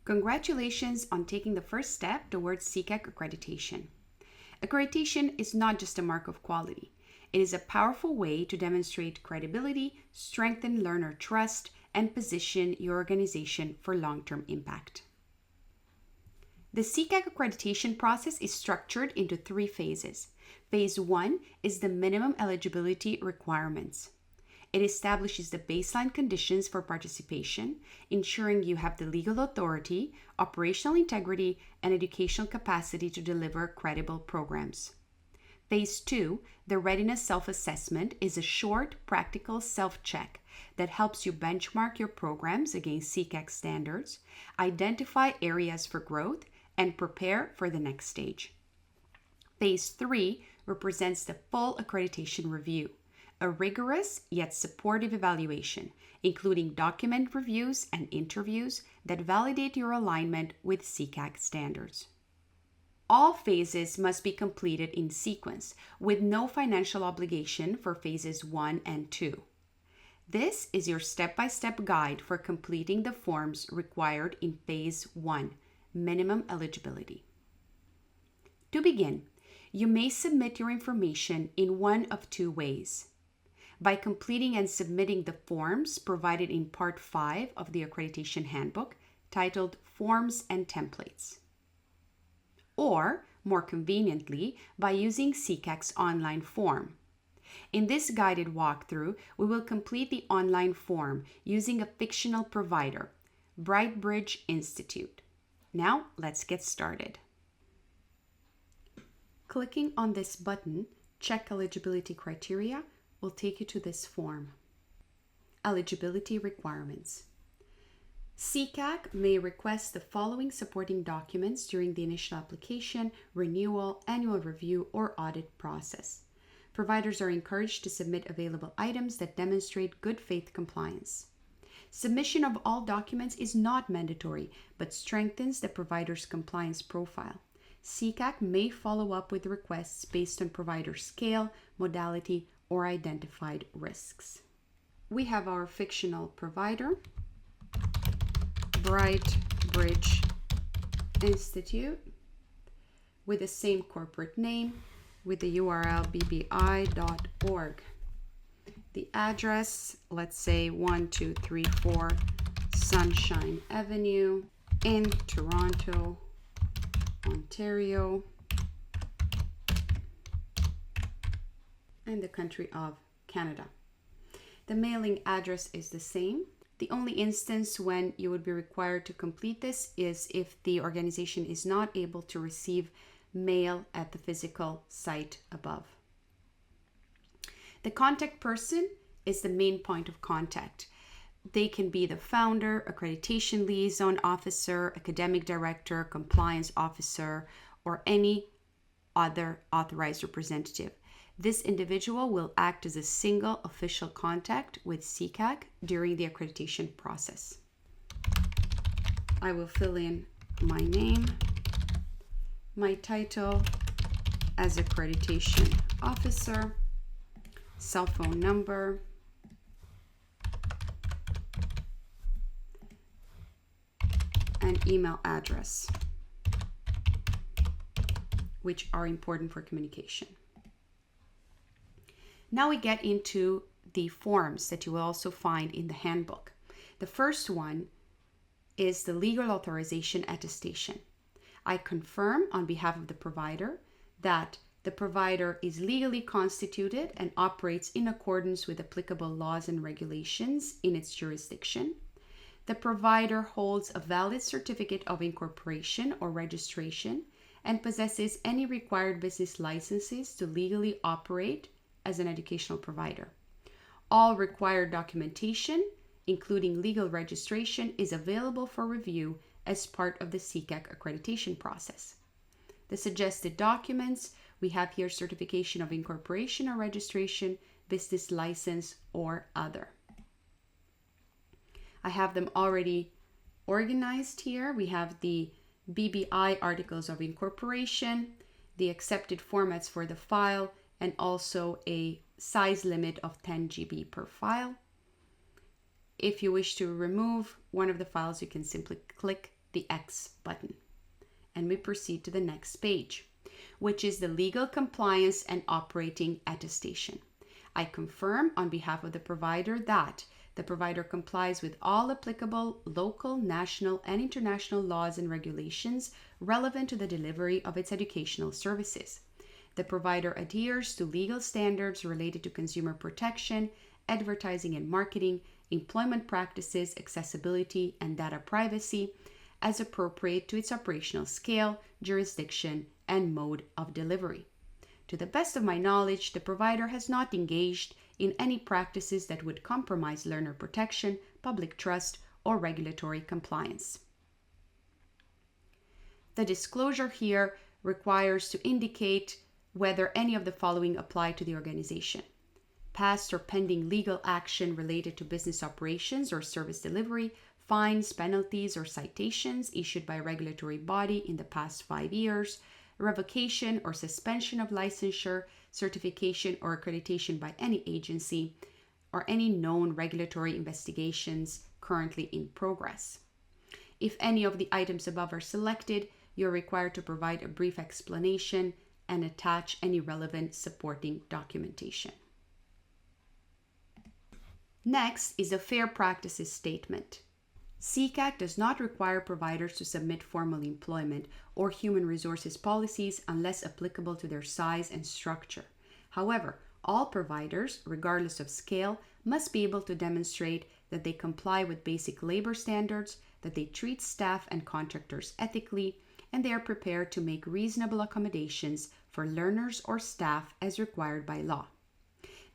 Congratulations on taking the first step towards CEQAC accreditation. Accreditation is not just a mark of quality. It is a powerful way to demonstrate credibility, strengthen learner trust, and position your organization for long-term impact. The CEQAC accreditation process is structured into 3 phases. Phase 1 is the minimum eligibility requirements. It establishes the baseline conditions for participation, ensuring you have the legal authority, operational integrity, and educational capacity to deliver credible programs. Phase 2, the readiness self-assessment, is a short, practical self-check that helps you benchmark your programs against CEQAC standards, identify areas for growth, and prepare for the next stage. Phase 3 represents the full accreditation review, a rigorous yet supportive evaluation, including document reviews and interviews that validate your alignment with CEQAC standards. All phases must be completed in sequence, with no financial obligation for phases 1 and 2. This is your step-by-step guide for completing the forms required in phase 1, minimum eligibility. To begin, you may submit your information in one of 2 ways. By completing and submitting the forms provided in Part 5 of the Accreditation Handbook, titled Forms and Templates. Or, more conveniently, by using CEQAC's online form. In this guided walkthrough, we will complete the online form using a fictional provider, Brightbridge Institute. Now, let's get started. Clicking on this button, Check Eligibility Criteria, will take you to this form. Eligibility requirements. CEQAC may request the following supporting documents during the initial application, renewal, annual review, or audit process. Providers are encouraged to submit available items that demonstrate good faith compliance. Submission of all documents is not mandatory, but strengthens the provider's compliance profile. CEQAC may follow up with requests based on provider scale, modality, or identified risks. We have our fictional provider, Brightbridge Institute, with the same corporate name, with the URL bbi.org. The address, let's say 1234 Sunshine Avenue in Toronto, Ontario, and the country of Canada. The mailing address is the same. The only instance when you would be required to complete this is if the organization is not able to receive mail at the physical site above. The contact person is the main point of contact. They can be the founder, accreditation liaison officer, academic director, compliance officer, or any other authorized representative. This individual will act as a single official contact with CEQAC during the accreditation process. I will fill in my name, my title as accreditation officer, cell phone number, and email address, which are important for communication. Now we get into the forms that you will also find in the handbook. The first one is the legal authorization attestation. I confirm on behalf of the provider that the provider is legally constituted and operates in accordance with applicable laws and regulations in its jurisdiction. The provider holds a valid certificate of incorporation or registration and possesses any required business licenses to legally operate as an educational provider. All required documentation, including legal registration, is available for review as part of the CEQAC accreditation process. The suggested documents, we have here certification of incorporation or registration, business license, or other. I have them already organized here. We have the BBI articles of incorporation, the accepted formats for the file, and also a size limit of 10 GB per file. If you wish to remove one of the files, you can simply click the X button. And we proceed to the next page, which is the legal compliance and operating attestation. I confirm on behalf of the provider that the provider complies with all applicable local, national, and international laws and regulations relevant to the delivery of its educational services. The provider adheres to legal standards related to consumer protection, advertising and marketing, employment practices, accessibility, and data privacy as appropriate to its operational scale, jurisdiction, and mode of delivery. To the best of my knowledge, the provider has not engaged in any practices that would compromise learner protection, public trust, or regulatory compliance. The disclosure here requires to indicate whether any of the following apply to the organization: past or pending legal action related to business operations or service delivery, fines, penalties, or citations issued by a regulatory body in the past 5 years, revocation or suspension of licensure, certification, or accreditation by any agency, or any known regulatory investigations currently in progress. If any of the items above are selected, you're required to provide a brief explanation and attach any relevant supporting documentation. Next is a fair practices statement. CEQAC does not require providers to submit formal employment or human resources policies unless applicable to their size and structure. However, all providers, regardless of scale, must be able to demonstrate that they comply with basic labor standards, that they treat staff and contractors ethically, and they are prepared to make reasonable accommodations for learners or staff as required by law.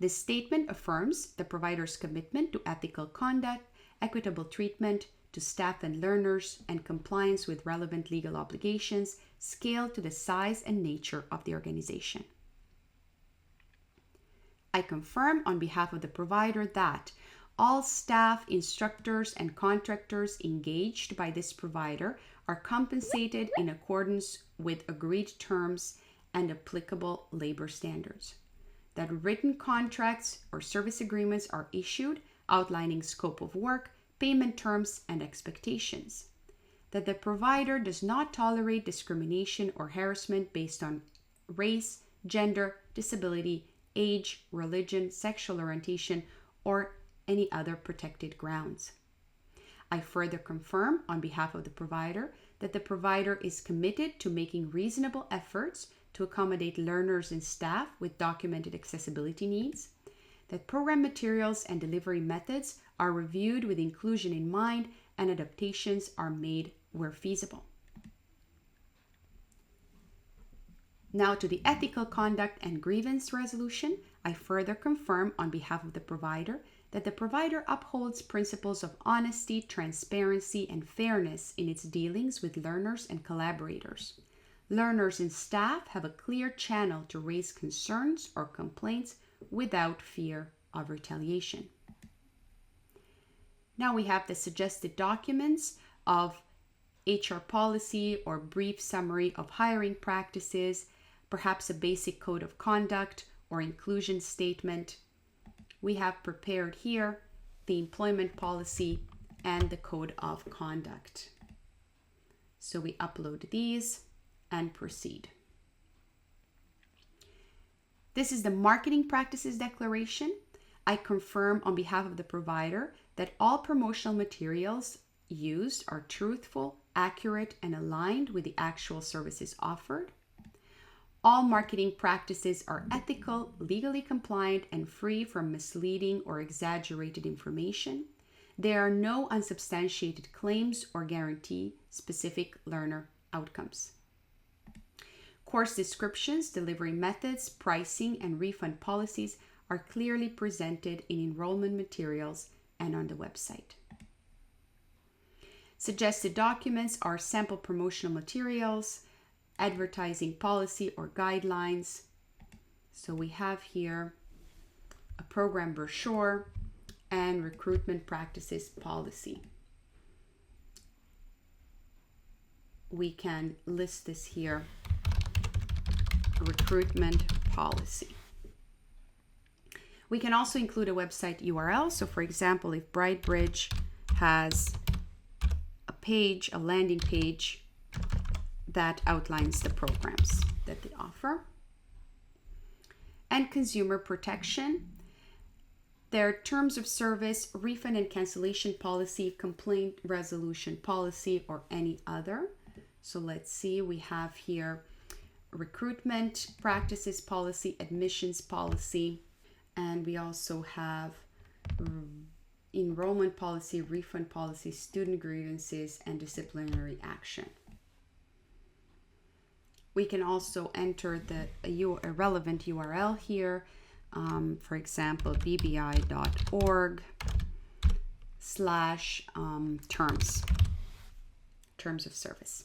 This statement affirms the provider's commitment to ethical conduct, equitable treatment to staff and learners, and compliance with relevant legal obligations scaled to the size and nature of the organization. I confirm on behalf of the provider that all staff, instructors, and contractors engaged by this provider are compensated in accordance with agreed terms and applicable labor standards, that written contracts or service agreements are issued outlining scope of work, payment terms, and expectations, that the provider does not tolerate discrimination or harassment based on race, gender, disability, age, religion, sexual orientation, or any other protected grounds. I further confirm on behalf of the provider that the provider is committed to making reasonable efforts to accommodate learners and staff with documented accessibility needs, that program materials and delivery methods are reviewed with inclusion in mind and adaptations are made where feasible. Now to the ethical conduct and grievance resolution, I further confirm on behalf of the provider that the provider upholds principles of honesty, transparency, and fairness in its dealings with learners and collaborators. Learners and staff have a clear channel to raise concerns or complaints without fear of retaliation. Now we have the suggested documents of HR policy or brief summary of hiring practices, perhaps a basic code of conduct or inclusion statement. We have prepared here the employment policy and the code of conduct. So we upload these and proceed. This is the marketing practices declaration. I confirm on behalf of the provider that all promotional materials used are truthful, accurate, and aligned with the actual services offered. All marketing practices are ethical, legally compliant, and free from misleading or exaggerated information. There are no unsubstantiated claims or guarantee specific learner outcomes. Course descriptions, delivery methods, pricing, and refund policies are clearly presented in enrollment materials and on the website. Suggested documents are sample promotional materials, advertising policy or guidelines. So we have here a program brochure and recruitment practices policy. We can list this here, recruitment policy. We can also include a website URL. So for example, if BrightBridge has a page, a landing page that outlines the programs that they offer. And consumer protection. Their terms of service, refund and cancellation policy, complaint resolution policy, or any other. So let's see, we have here recruitment practices policy, admissions policy, and we also have enrollment policy, refund policy, student grievances, and disciplinary action. We can also enter a relevant URL here. For example, bbi.org/terms of service.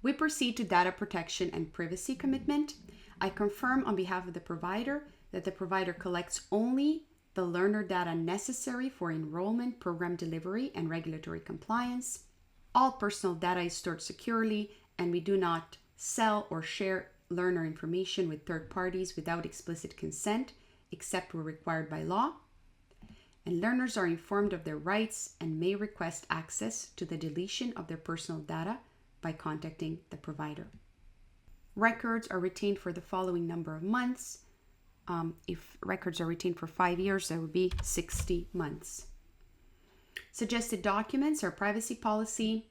We proceed to data protection and privacy commitment. I confirm on behalf of the provider that the provider collects only the learner data necessary for enrollment, program delivery, and regulatory compliance. All personal data is stored securely, and we do not sell or share learner information with third parties without explicit consent, except where required by law. And learners are informed of their rights and may request access to the deletion of their personal data by contacting the provider. Records are retained for the following number of months. If records are retained for 5 years, that would be 60 months. Suggested documents are privacy policy,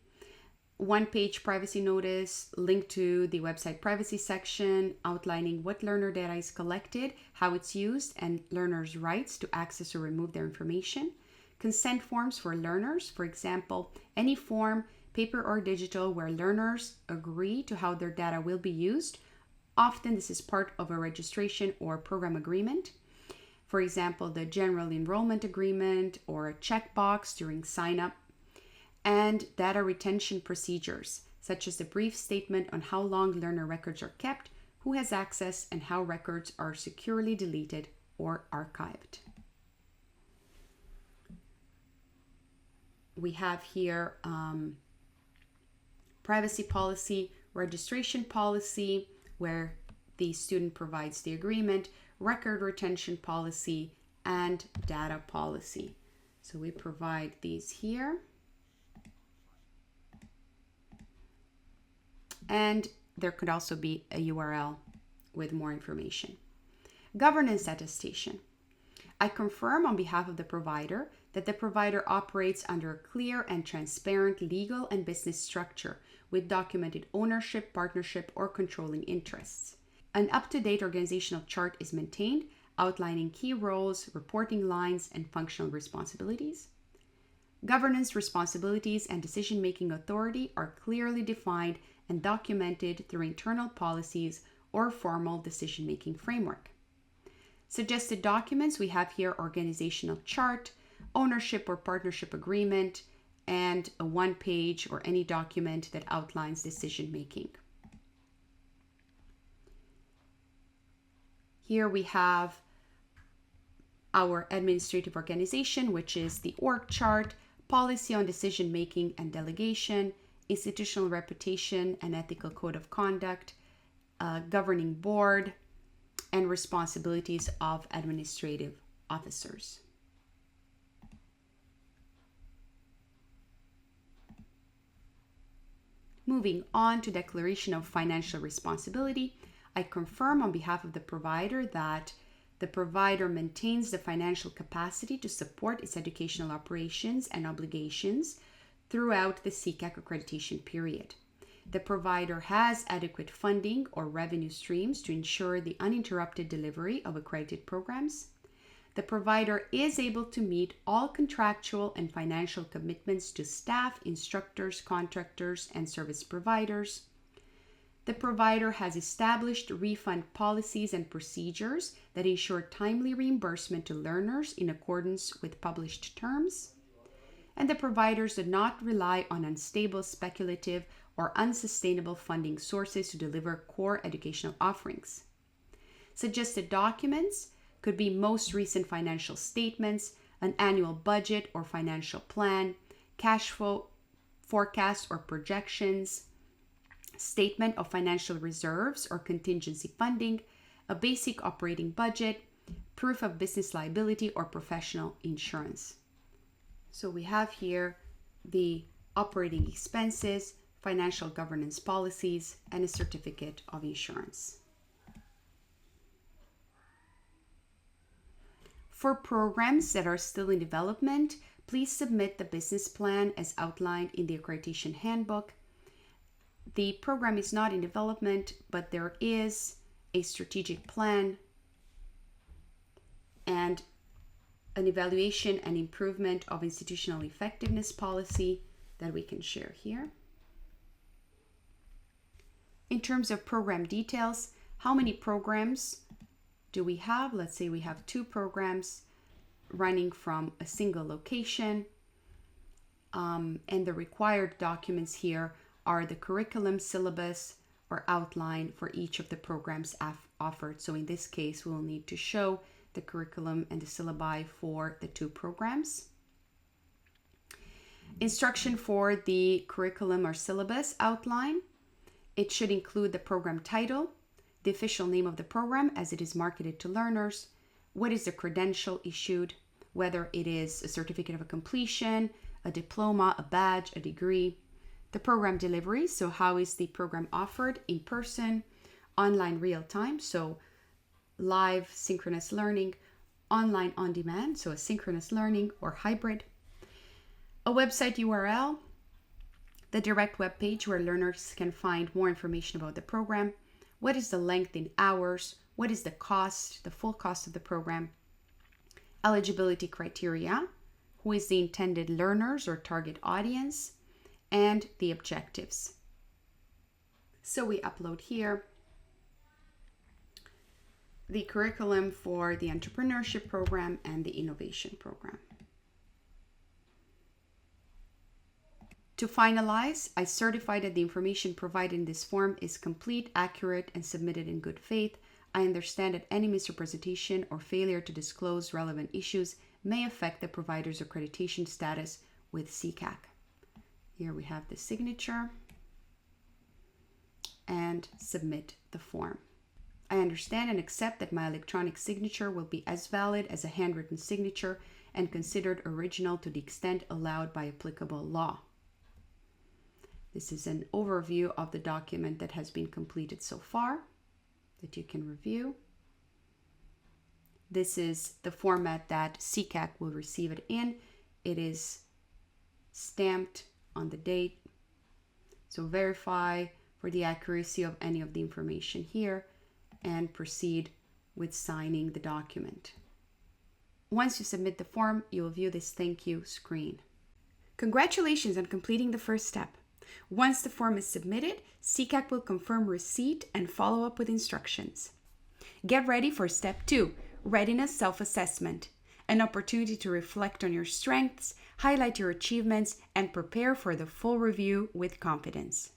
one-page privacy notice, link to the website privacy section outlining what learner data is collected, how it's used, and learners' rights to access or remove their information. Consent forms for learners, for example, any form, paper or digital, where learners agree to how their data will be used. Often this is part of a registration or program agreement. For example, the general enrollment agreement or a checkbox during sign-up. And data retention procedures, such as a brief statement on how long learner records are kept, who has access, and how records are securely deleted or archived. We have here privacy policy, registration policy, where the student provides the agreement, record retention policy, and data policy. So we provide these here. And there could also be a URL with more information. Governance attestation. I confirm on behalf of the provider that the provider operates under a clear and transparent legal and business structure with documented ownership, partnership, or controlling interests. An up-to-date organizational chart is maintained, outlining key roles, reporting lines, and functional responsibilities. Governance responsibilities and decision-making authority are clearly defined and documented through internal policies or formal decision-making framework. Suggested documents, we have here organizational chart, ownership or partnership agreement, and a one-page or any document that outlines decision-making. Here we have our administrative organization, which is the org chart, policy on decision-making and delegation, institutional reputation and ethical code of conduct, governing board, and responsibilities of administrative officers. Moving on to declaration of financial responsibility, I confirm on behalf of the provider that the provider maintains the financial capacity to support its educational operations and obligations throughout the CEQAC accreditation period. The provider has adequate funding or revenue streams to ensure the uninterrupted delivery of accredited programs. The provider is able to meet all contractual and financial commitments to staff, instructors, contractors, and service providers. The provider has established refund policies and procedures that ensure timely reimbursement to learners in accordance with published terms. And the providers do not rely on unstable, speculative, or unsustainable funding sources to deliver core educational offerings. Suggested documents could be most recent financial statements, an annual budget or financial plan, cash flow forecast or projections, statement of financial reserves or contingency funding, a basic operating budget, proof of business liability or professional insurance. So we have here the operating expenses, financial governance policies, and a certificate of insurance. For programs that are still in development, please submit the business plan as outlined in the accreditation handbook. The program is not in development, but there is a strategic plan and an evaluation and improvement of institutional effectiveness policy that we can share here. In terms of program details, how many programs do we have? Let's say we have 2 programs running from a single location. And the required documents here are the curriculum, syllabus, or outline for each of the programs offered. So in this case, we'll need to show the curriculum and the syllabi for the 2 programs. Instruction for the curriculum or syllabus outline. It should include the program title, the official name of the program as it is marketed to learners, what is the credential issued, whether it is a certificate of completion, a diploma, a badge, a degree, the program delivery, so how is the program offered, in person, online real time, so live synchronous learning, online on demand, so asynchronous learning or hybrid, a website URL, the direct web page where learners can find more information about the program, what is the length in hours, what is the cost, the full cost of the program, eligibility criteria, who is the intended learners or target audience, and the objectives. So we upload here the curriculum for the entrepreneurship program and the innovation program. To finalize, I certify that the information provided in this form is complete, accurate, and submitted in good faith. I understand that any misrepresentation or failure to disclose relevant issues may affect the provider's accreditation status with CEQAC. Here we have the signature and submit the form. I understand and accept that my electronic signature will be as valid as a handwritten signature and considered original to the extent allowed by applicable law. This is an overview of the document that has been completed so far that you can review. This is the format that CEQAC will receive it in. It is stamped on the date. So verify for the accuracy of any of the information here and proceed with signing the document. Once you submit the form, you will view this thank you screen. Congratulations on completing the first step. Once the form is submitted, CEQAC will confirm receipt and follow up with instructions. Get ready for step 2, readiness self-assessment, an opportunity to reflect on your strengths, highlight your achievements, and prepare for the full review with confidence.